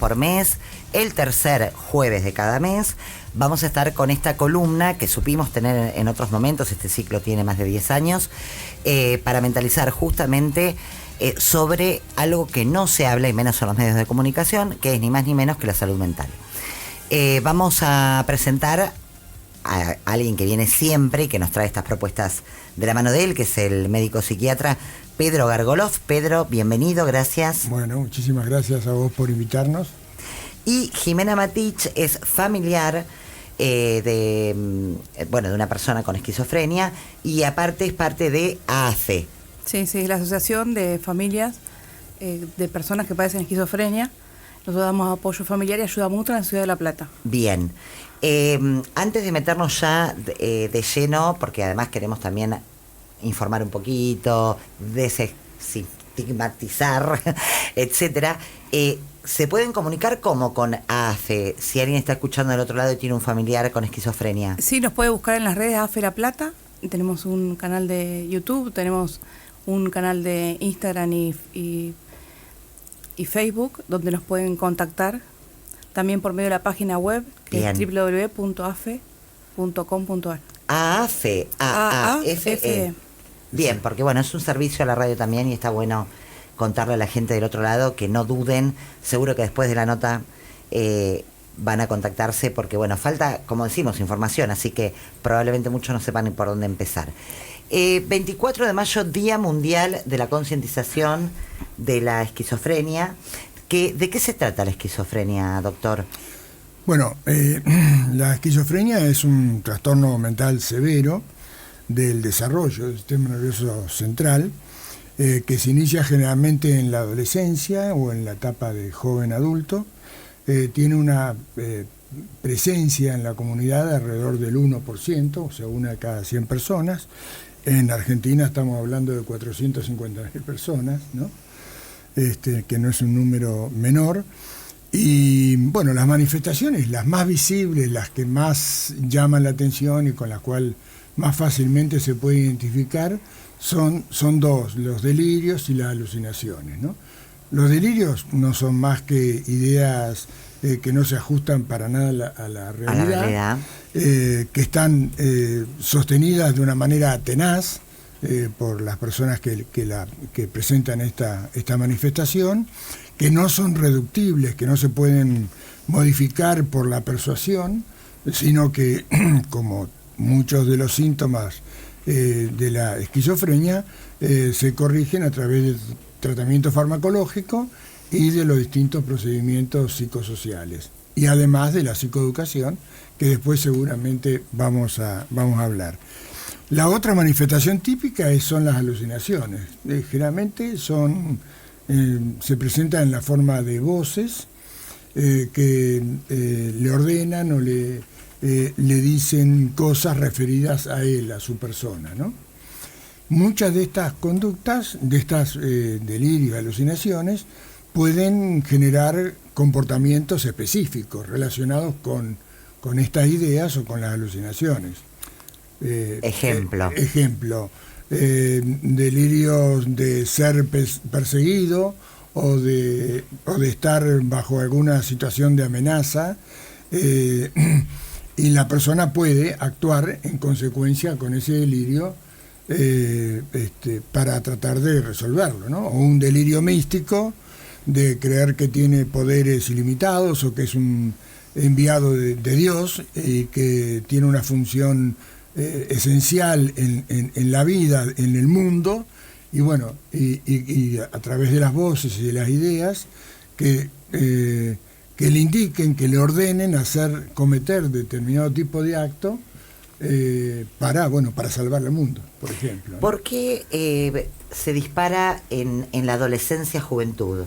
por mes, el tercer jueves de cada mes, vamos a estar con esta columna que supimos tener en otros momentos, este ciclo tiene más de 10 años, para mentalizar justamente sobre algo que no se habla, y menos en los medios de comunicación, que es ni más ni menos que la salud mental. Vamos a presentar a alguien que viene siempre y que nos trae estas propuestas de la mano de él, que es el médico psiquiatra Pedro Gargolov. Pedro, bienvenido, gracias. Bueno, muchísimas gracias a vos por invitarnos. Y Jimena Matich es familiar de una persona con esquizofrenia y aparte es parte de AAFE. Sí, la Asociación de Familias de Personas que padecen esquizofrenia. Nosotros damos apoyo familiar y ayuda mutua en la Ciudad de La Plata. Bien. Antes de meternos ya de lleno, porque además queremos también informar un poquito, desestigmatizar, etcétera, ¿se pueden comunicar cómo con AAFE? Si alguien está escuchando del otro lado y tiene un familiar con esquizofrenia. Sí, nos puede buscar en las redes AAFE La Plata. Tenemos un canal de YouTube, tenemos un canal de Instagram y Facebook, donde nos pueden contactar. También por medio de la página web, que es www.aafe.com.ar. AAFE, AAFE. Bien, porque bueno, es un servicio a la radio también y está bueno contarle a la gente del otro lado que no duden. Seguro que después de la nota van a contactarse porque bueno, falta, como decimos, información, así que probablemente muchos no sepan ni por dónde empezar. 24 de mayo, Día Mundial de la Concientización de la Esquizofrenia. ¿De qué se trata la esquizofrenia, doctor? Bueno, la esquizofrenia es un trastorno mental severo del desarrollo del sistema nervioso central, que se inicia generalmente en la adolescencia o en la etapa de joven adulto. Tiene una presencia en la comunidad de alrededor del 1%, o sea, una de cada 100 personas. En Argentina estamos hablando de 450.000 personas, ¿no? Que no es un número menor. Y bueno, las manifestaciones, las más visibles, las que más llaman la atención y con las cuales más fácilmente se puede identificar, son dos, los delirios y las alucinaciones, ¿no? Los delirios no son más que ideas que no se ajustan para nada a la realidad, que están sostenidas de una manera tenaz por las personas que presentan esta manifestación, que no son reductibles, que no se pueden modificar por la persuasión, sino que, como muchos de los síntomas de la esquizofrenia, se corrigen a través del tratamiento farmacológico y de los distintos procedimientos psicosociales. Y además de la psicoeducación, que después seguramente vamos a hablar. La otra manifestación típica son las alucinaciones. Generalmente se presentan en la forma de voces que le ordenan o le dicen cosas referidas a él, a su persona, ¿no? Muchas de estas conductas, de estas delirios y alucinaciones, pueden generar comportamientos específicos relacionados con estas ideas o con las alucinaciones. Ejemplo, delirios de ser perseguido o de estar bajo alguna situación de amenaza, y la persona puede actuar en consecuencia con ese delirio para tratar de resolverlo, ¿no? O un delirio místico de creer que tiene poderes ilimitados o que es un enviado de Dios y que tiene una función esencial en la vida, en el mundo, y bueno, y a través de las voces y de las ideas que le indiquen, que le ordenen cometer determinado tipo de acto para salvar el mundo, por ejemplo, ¿no? ¿Por qué se dispara en la adolescencia, juventud?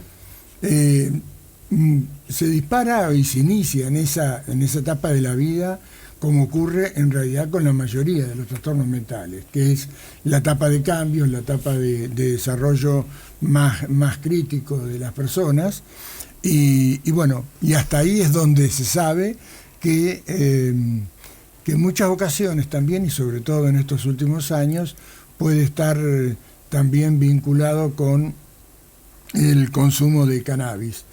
Se dispara y se inicia en esa etapa de la vida, como ocurre en realidad con la mayoría de los trastornos mentales, que es la etapa de cambios, la etapa de desarrollo más crítico de las personas, y bueno, y hasta ahí es donde se sabe que en muchas ocasiones también, y sobre todo en estos últimos años, puede estar también vinculado con el consumo de cannabis,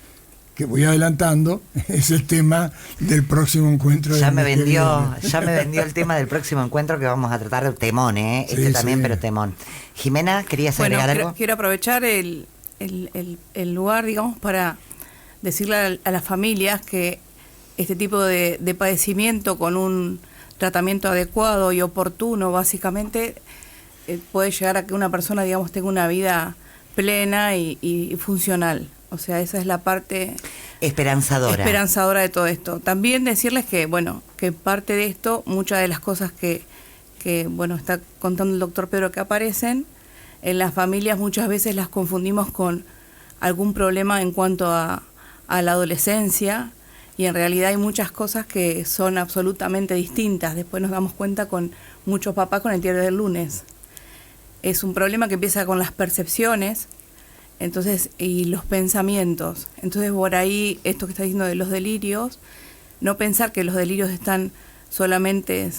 que voy adelantando, es el tema del próximo encuentro. Ya me vendió el tema del próximo encuentro que vamos a tratar, temón, Sí, también, sí. pero temón. Jimena, ¿querías agregar algo? Quiero aprovechar el lugar, digamos, para decirle a las familias que este tipo de padecimiento con un tratamiento adecuado y oportuno, básicamente, puede llegar a que una persona, digamos, tenga una vida plena y funcional. O sea, esa es la parte esperanzadora de todo esto. También decirles que, bueno, que parte de esto, muchas de las cosas que bueno, está contando el doctor Pedro que aparecen, en las familias muchas veces las confundimos con algún problema en cuanto a la adolescencia, y en realidad hay muchas cosas que son absolutamente distintas. Después nos damos cuenta con muchos papás con el diario del lunes. Es un problema que empieza con las percepciones, entonces, y los pensamientos. Entonces, por ahí, esto que está diciendo de los delirios, no pensar que los delirios están solamente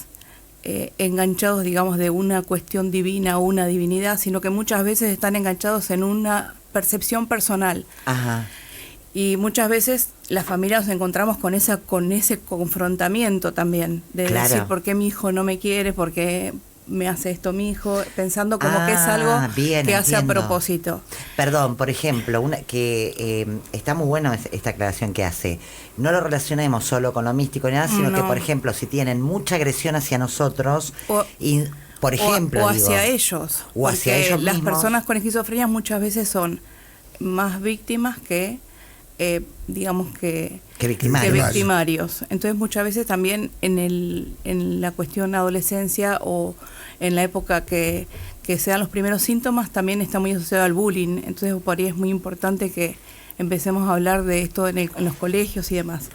enganchados, digamos, de una cuestión divina o una divinidad, sino que muchas veces están enganchados en una percepción personal. Ajá. Y muchas veces las familias nos encontramos con ese confrontamiento también, de decir, ¿por qué mi hijo no me quiere? ¿Por qué me hace esto mi hijo? Pensando como que es algo que hace a propósito. Perdón, por ejemplo, está muy bueno esta aclaración que hace. No lo relacionemos solo con lo místico ni nada, sino que, por ejemplo, si tienen mucha agresión hacia nosotros, por ejemplo, o hacia ellos. O hacia ellos las mismos. Personas con esquizofrenia muchas veces son más víctimas que digamos que victimarios. Entonces muchas veces también en la cuestión adolescencia o en la época que sean los primeros síntomas, también está muy asociado al bullying. Entonces por ahí es muy importante que empecemos a hablar de esto en los colegios y demás.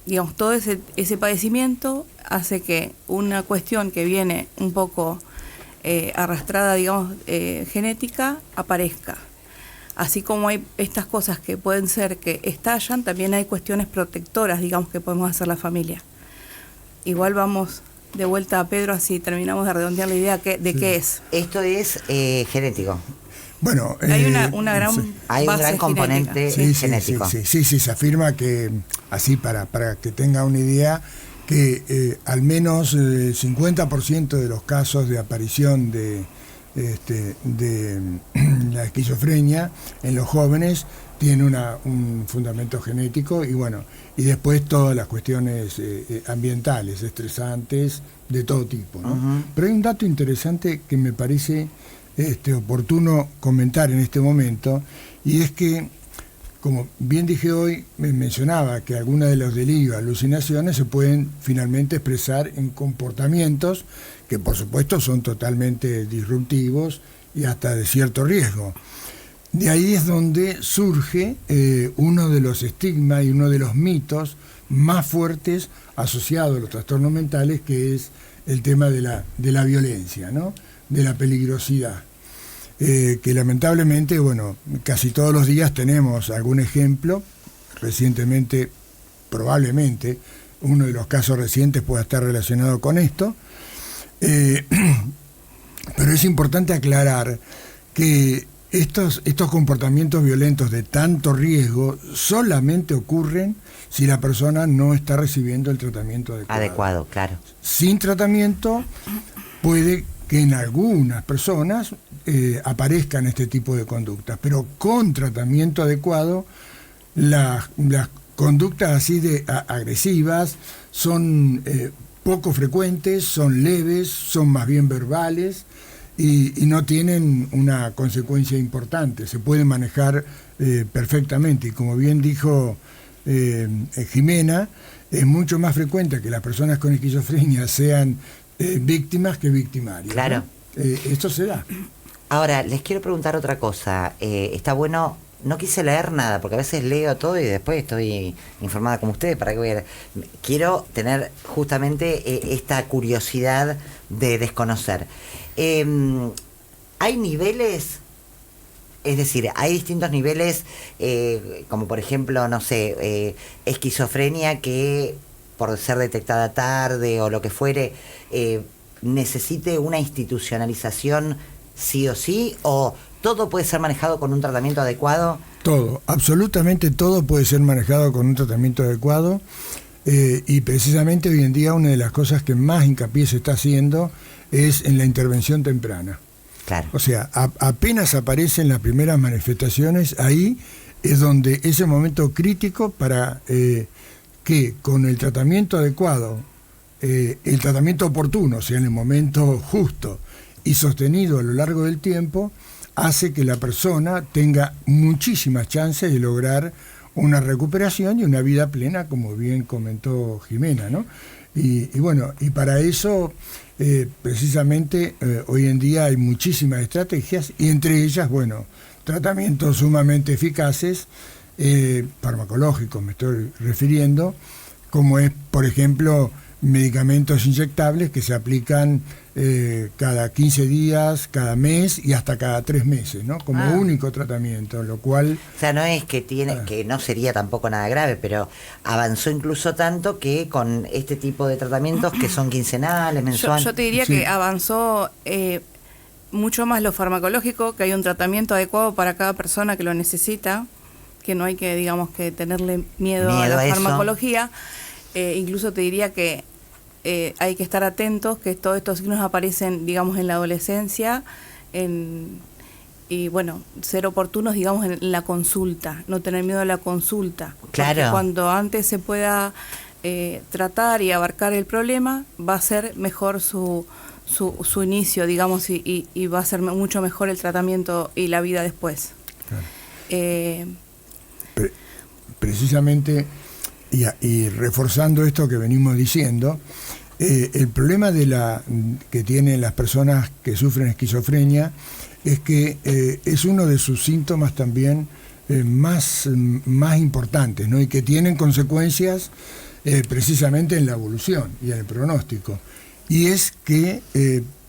Digamos, todo ese padecimiento hace que una cuestión que viene un poco arrastrada, digamos, genética, aparezca. Así como hay estas cosas que pueden ser que estallan, también hay cuestiones protectoras, digamos, que podemos hacer la familia. Igual vamos de vuelta a Pedro, así terminamos de redondear la idea de qué es. Esto es genético. Bueno, hay una gran hay un gran componente genético. Sí, se afirma que, así para que tenga una idea, que al menos el 50% de los casos de aparición de la esquizofrenia en los jóvenes tiene un fundamento genético, y bueno, y después todas las cuestiones ambientales, estresantes, de todo tipo, ¿no? Uh-huh. Pero hay un dato interesante que me parece oportuno comentar en este momento, y es que, como bien dije hoy, me mencionaba que algunas de los delirios, alucinaciones, se pueden finalmente expresar en comportamientos que por supuesto son totalmente disruptivos y hasta de cierto riesgo. De ahí es donde surge uno de los estigmas y uno de los mitos más fuertes asociados a los trastornos mentales, que es el tema de la violencia, ¿no? De la peligrosidad. Que lamentablemente, bueno, casi todos los días tenemos algún ejemplo. Recientemente, probablemente, uno de los casos recientes pueda estar relacionado con esto. Pero es importante aclarar que estos comportamientos violentos de tanto riesgo solamente ocurren si la persona no está recibiendo el tratamiento adecuado. Claro. Sin tratamiento puede que en algunas personas aparezcan este tipo de conductas, pero con tratamiento adecuado las conductas así de agresivas son poco frecuentes, son leves, son más bien verbales y no tienen una consecuencia importante, se pueden manejar perfectamente, y como bien dijo Jimena, es mucho más frecuente que las personas con esquizofrenia sean víctimas que victimarios. Claro. ¿No? Esto se da. Ahora, les quiero preguntar otra cosa. Está bueno, no quise leer nada, porque a veces leo todo y después estoy informada como ustedes, ¿para qué voy a leer? Quiero tener justamente esta curiosidad de desconocer. ¿Hay niveles? Es decir, hay distintos niveles, como por ejemplo, no sé, esquizofrenia que por ser detectada tarde o lo que fuere, necesite una institucionalización sí o sí, o todo puede ser manejado con un tratamiento adecuado Todo, absolutamente todo puede ser manejado con un tratamiento adecuado, y precisamente hoy en día una de las cosas que más hincapié se está haciendo es en la intervención temprana. Claro. O sea, apenas aparecen las primeras manifestaciones, ahí es donde es el momento crítico para que con el tratamiento adecuado, el tratamiento oportuno, o sea, en el momento justo y sostenido a lo largo del tiempo, hace que la persona tenga muchísimas chances de lograr una recuperación y una vida plena, como bien comentó Jimena, ¿no? Y bueno, y para eso precisamente hoy en día hay muchísimas estrategias, y entre ellas, bueno, tratamientos sumamente eficaces, farmacológicos me estoy refiriendo, como es, por ejemplo, medicamentos inyectables que se aplican cada 15 días, cada mes y hasta cada 3 meses, ¿no? Como único tratamiento, lo cual... O sea, no es que que no sería tampoco nada grave, pero avanzó incluso tanto que con este tipo de tratamientos que son quincenales, mensuales... Yo te diría que avanzó mucho más lo farmacológico, que hay un tratamiento adecuado para cada persona que lo necesita, que no hay que, digamos, que tenerle miedo a la farmacología. Incluso te diría que hay que estar atentos, que todos estos signos aparecen, digamos, en la adolescencia, y bueno, ser oportunos, digamos, en la consulta, no tener miedo a la consulta. Claro. Porque cuando antes se pueda tratar y abarcar el problema, va a ser mejor su inicio, digamos, y va a ser mucho mejor el tratamiento y la vida después. Claro. Precisamente... Y reforzando esto que venimos diciendo, el problema que tienen las personas que sufren esquizofrenia es que es uno de sus síntomas también más importantes, ¿no? Y que tienen consecuencias precisamente en la evolución y en el pronóstico. Y es que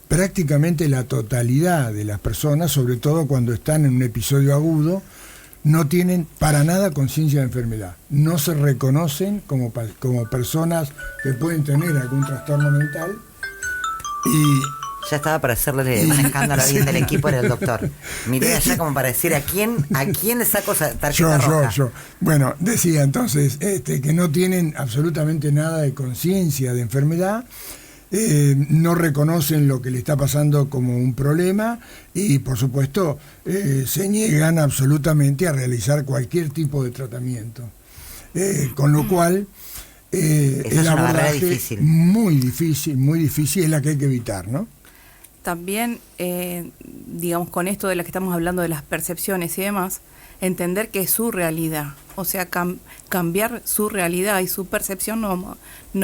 prácticamente la totalidad de las personas, sobre todo cuando están en un episodio agudo, no tienen para nada conciencia de enfermedad, no se reconocen como personas que pueden tener algún trastorno mental. Y ya estaba para hacerle manejando la bien del equipo era el doctor. Miré allá como para decir a quién le saco esa tarjeta roja. Yo. Bueno, decía entonces que no tienen absolutamente nada de conciencia de enfermedad. No reconocen lo que le está pasando como un problema y, por supuesto, se niegan absolutamente a realizar cualquier tipo de tratamiento. Con lo cual, el abordaje muy difícil, es la que hay que evitar, ¿no? También, digamos, con esto de lo que estamos hablando de las percepciones y demás, entender que es su realidad. O sea, cambiar su realidad y su percepción no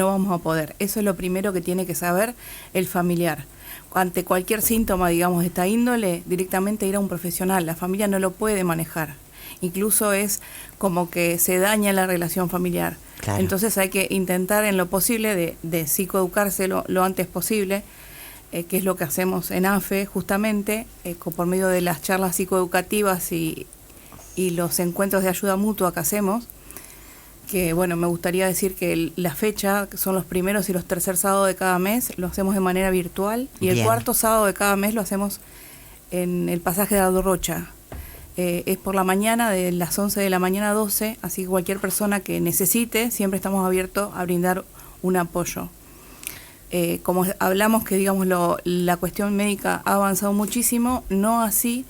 vamos a poder. Eso es lo primero que tiene que saber el familiar. Ante cualquier síntoma, digamos, de esta índole, directamente ir a un profesional. La familia no lo puede manejar. Incluso es como que se daña la relación familiar. Claro. Entonces hay que intentar en lo posible de psicoeducarse lo antes posible, que es lo que hacemos en AFE, justamente, por medio de las charlas psicoeducativas y los encuentros de ayuda mutua que hacemos, que bueno, me gustaría decir que la fecha, que son los primeros y los terceros sábados de cada mes, lo hacemos de manera virtual, y el cuarto sábado de cada mes lo hacemos en el pasaje de Aldo Rocha. Es por la mañana, de las 11 de la mañana a 12, así que cualquier persona que necesite, siempre estamos abiertos a brindar un apoyo. Como hablamos que, digamos, la cuestión médica ha avanzado muchísimo, no así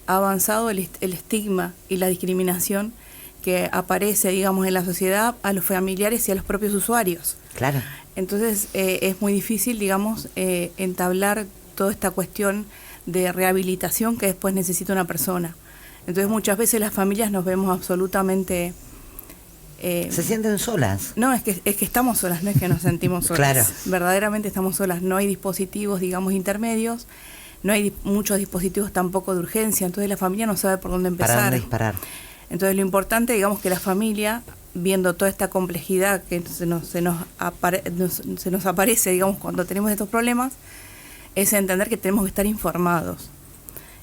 ha avanzado el estigma y la discriminación que aparece, digamos, en la sociedad a los familiares y a los propios usuarios. Claro. Entonces es muy difícil, digamos, entablar toda esta cuestión de rehabilitación que después necesita una persona. Entonces muchas veces las familias nos vemos absolutamente... ¿Se sienten solas? No, es que estamos solas, no es que nos sentimos solas. Claro. Verdaderamente estamos solas, no hay dispositivos, digamos, intermedios. No hay muchos dispositivos tampoco de urgencia, entonces la familia no sabe por dónde empezar. ¿Para dónde disparar? Entonces lo importante, digamos, que la familia, viendo toda esta complejidad que se nos aparece, digamos, cuando tenemos estos problemas, es entender que tenemos que estar informados.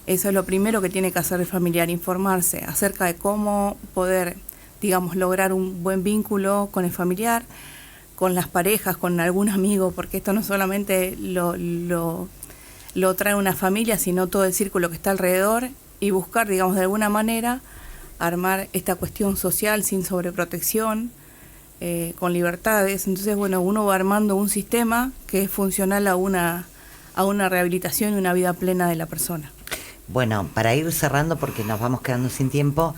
Eso es lo primero que tiene que hacer el familiar, informarse acerca de cómo poder, digamos, lograr un buen vínculo con el familiar, con las parejas, con algún amigo, porque esto no solamente lo trae una familia, sino todo el círculo que está alrededor, y buscar, digamos, de alguna manera armar esta cuestión social sin sobreprotección, con libertades. Entonces, bueno, uno va armando un sistema que es funcional a una rehabilitación y una vida plena de la persona. Bueno, para ir cerrando, porque nos vamos quedando sin tiempo,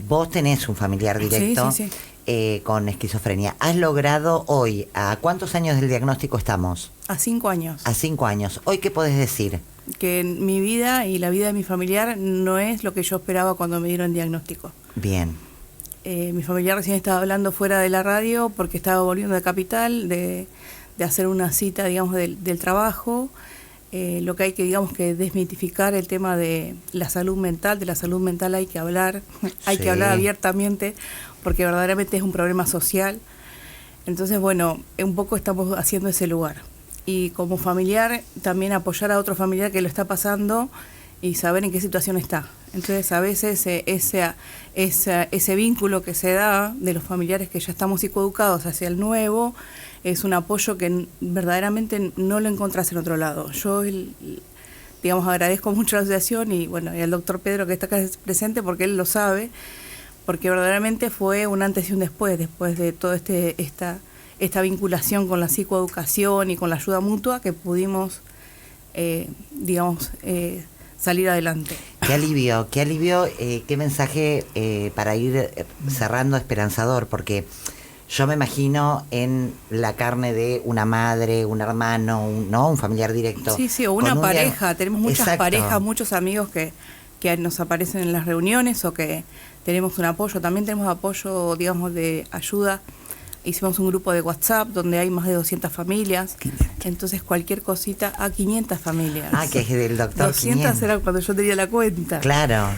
vos tenés un familiar directo Sí. Con esquizofrenia. ¿Has logrado hoy, a cuántos años del diagnóstico estamos? A 5 años. A 5 años. ¿Hoy qué podés decir? Que mi vida y la vida de mi familiar no es lo que yo esperaba cuando me dieron el diagnóstico. Bien. Mi familiar recién estaba hablando fuera de la radio porque estaba volviendo de Capital, de hacer una cita, digamos, del trabajo. Lo que hay que, digamos, que desmitificar el tema de la salud mental. De la salud mental hay que hablar, hay Sí. que hablar abiertamente, porque verdaderamente es un problema social. Entonces, bueno, un poco estamos haciendo ese lugar. Y como familiar, también apoyar a otro familiar que lo está pasando y saber en qué situación está. Entonces, a veces ese vínculo que se da de los familiares que ya estamos psicoeducados hacia el nuevo es un apoyo que verdaderamente no lo encontrás en otro lado. Yo, digamos, agradezco mucho a la asociación y, bueno, y al doctor Pedro que está acá presente porque él lo sabe, porque verdaderamente fue un antes y un después de toda esta vinculación con la psicoeducación y con la ayuda mutua que pudimos, salir adelante. Qué alivio, qué mensaje para ir cerrando esperanzador, porque yo me imagino en la carne de una madre, un hermano, un familiar directo. Sí, o una pareja. Tenemos muchas Exacto. parejas, muchos amigos que nos aparecen en las reuniones o que tenemos un apoyo. También tenemos apoyo, digamos, de ayuda. Hicimos un grupo de WhatsApp donde hay más de 200 familias. 500. Entonces, cualquier cosita, 500 familias. Ah, que es del doctor 200 500. era cuando yo tenía la cuenta. Claro.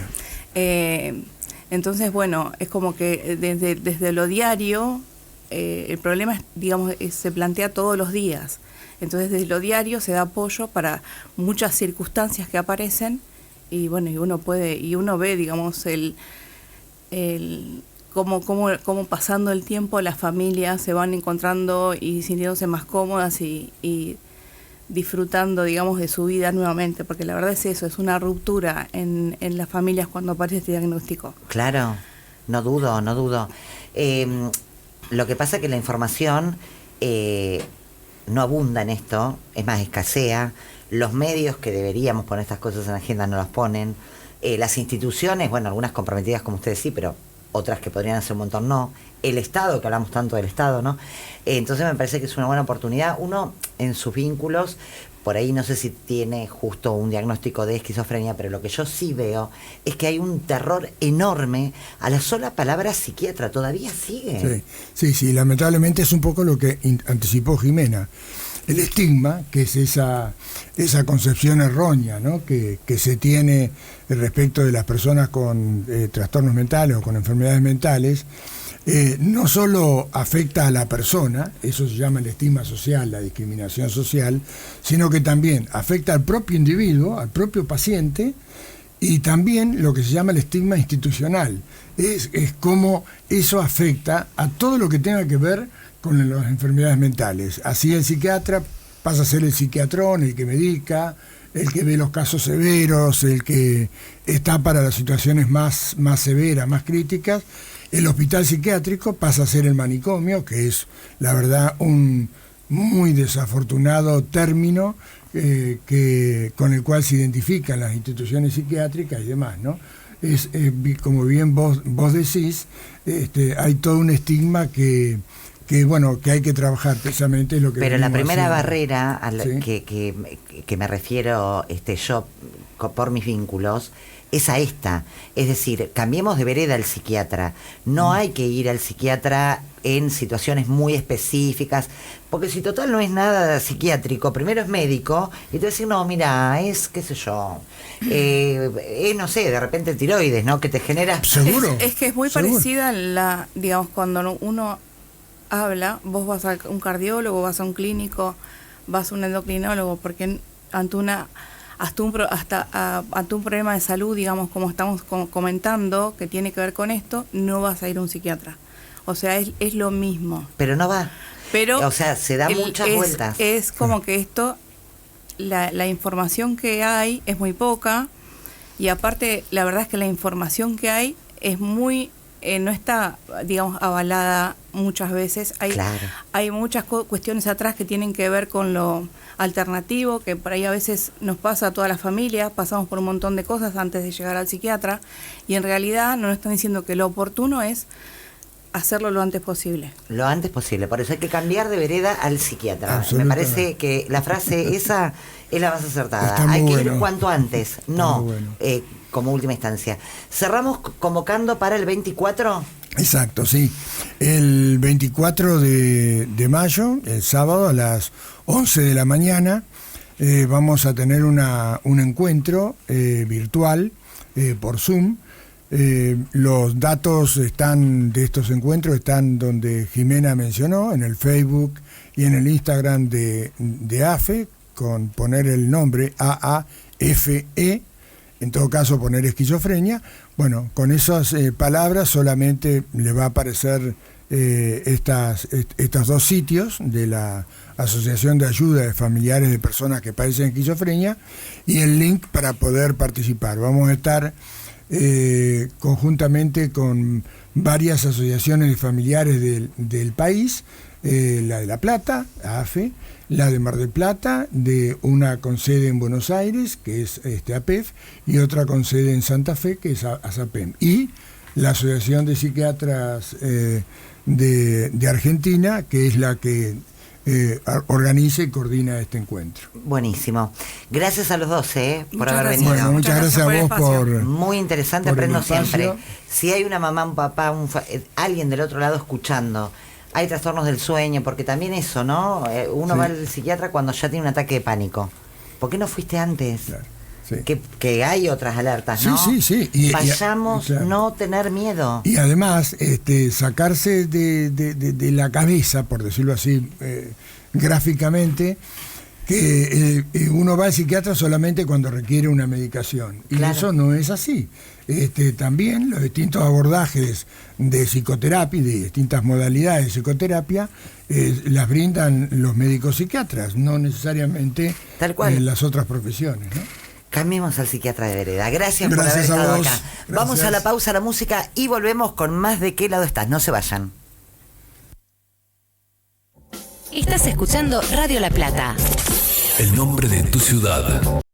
Entonces, bueno, es como que desde lo diario, el problema, digamos, se plantea todos los días. Entonces, desde lo diario se da apoyo para muchas circunstancias que aparecen y, bueno, y uno ve, digamos, cómo pasando el tiempo las familias se van encontrando y sintiéndose más cómodas y disfrutando, digamos, de su vida nuevamente, porque la verdad es eso, es una ruptura en las familias cuando aparece este diagnóstico. Claro, no dudo. Lo que pasa es que la información no abunda en esto, es más, escasea. Los medios que deberíamos poner estas cosas en la agenda no las ponen. Las instituciones, bueno, algunas comprometidas como ustedes sí, pero otras que podrían hacer un montón no. El Estado, que hablamos tanto del Estado, ¿no? Entonces me parece que es una buena oportunidad. Uno, en sus vínculos, por ahí no sé si tiene justo un diagnóstico de esquizofrenia, pero lo que yo sí veo es que hay un terror enorme a la sola palabra psiquiatra. Todavía sigue. Sí, lamentablemente es un poco lo que anticipó Jimena. El estigma, que es esa concepción errónea, ¿no?, que se tiene respecto de las personas con trastornos mentales o con enfermedades mentales, no solo afecta a la persona, eso se llama el estigma social, la discriminación social, sino que también afecta al propio individuo, al propio paciente, y también lo que se llama el estigma institucional. Es cómo eso afecta a todo lo que tenga que ver con las enfermedades mentales. Así el psiquiatra pasa a ser el psiquiatrón, el que medica, el que ve los casos severos, el que está para las situaciones más severas, más críticas. El hospital psiquiátrico pasa a ser el manicomio, que es, la verdad, un muy desafortunado término con el cual se identifican las instituciones psiquiátricas y demás, ¿no? Como bien vos decís, hay todo un estigma que hay que trabajar precisamente lo que... Pero la primera haciendo. barrera ¿Sí? que me refiero yo por mis vínculos es a esta. Es decir, cambiemos de vereda al psiquiatra. No hay que ir al psiquiatra en situaciones muy específicas, porque si total no es nada psiquiátrico, primero es médico, y te decir, no, mira, es, qué sé yo, no sé, de repente tiroides, ¿no? Que te genera... ¿Seguro? Es que es muy ¿Seguro? parecida digamos, cuando uno habla, vos vas a un cardiólogo, vas a un clínico, vas a un endocrinólogo, porque ante un problema de salud, digamos, como estamos comentando, que tiene que ver con esto, no vas a ir a un psiquiatra. O sea, es lo mismo. Pero no va. Pero o sea, se da muchas vueltas. Es como que esto, la información que hay es muy poca, y aparte, la verdad es que la información que hay es muy... no está, digamos, avalada muchas veces. Hay muchas cuestiones atrás que tienen que ver con lo alternativo, que por ahí a veces nos pasa a toda la familia, pasamos por un montón de cosas antes de llegar al psiquiatra, y en realidad nos están diciendo que lo oportuno es hacerlo lo antes posible. Lo antes posible, por eso hay que cambiar de vereda al psiquiatra. Me parece que la frase esa es la más acertada. Hay que ir cuanto antes, como última instancia. ¿Cerramos convocando para el 24? Exacto, sí. El 24 de mayo, el sábado, a las 11 de la mañana, vamos a tener un encuentro virtual por Zoom. Los datos de estos encuentros están donde Jimena mencionó, en el Facebook y en el Instagram de AFE, con poner el nombre AAFE, en todo caso poner esquizofrenia. Bueno, con esas palabras solamente le va a aparecer estos dos sitios de la Asociación de Ayuda de Familiares de Personas que Padecen Esquizofrenia y el link para poder participar. Vamos a estar conjuntamente con varias asociaciones de familiares del país, la de La Plata, AFE, la de Mar del Plata, de una con sede en Buenos Aires, que es APEF, y otra con sede en Santa Fe, que es ASAPEM, y la Asociación de Psiquiatras de Argentina, que es la que organiza y coordina este encuentro. Buenísimo. Gracias a los dos por haber venido. Bueno, muchas gracias a vos por... Muy interesante, aprendo siempre. Si hay una mamá, un papá, alguien del otro lado escuchando, hay trastornos del sueño, porque también eso, ¿no? Uno va al psiquiatra cuando ya tiene un ataque de pánico. ¿Por qué no fuiste antes? Claro. Sí. Que hay otras alertas, ¿no? Sí. Vayamos, no tener miedo. Y además, sacarse de la cabeza, por decirlo así, gráficamente, que uno va al psiquiatra solamente cuando requiere una medicación. Y eso no es así. También los distintos abordajes de psicoterapia y de distintas modalidades de psicoterapia las brindan los médicos psiquiatras, no necesariamente las otras profesiones, ¿no? Cambiemos al psiquiatra de vereda. Gracias por haber estado acá. Vamos a la pausa, a la música y volvemos con más de ¿Qué lado estás? No se vayan. Estás escuchando Radio La Plata. El nombre de tu ciudad.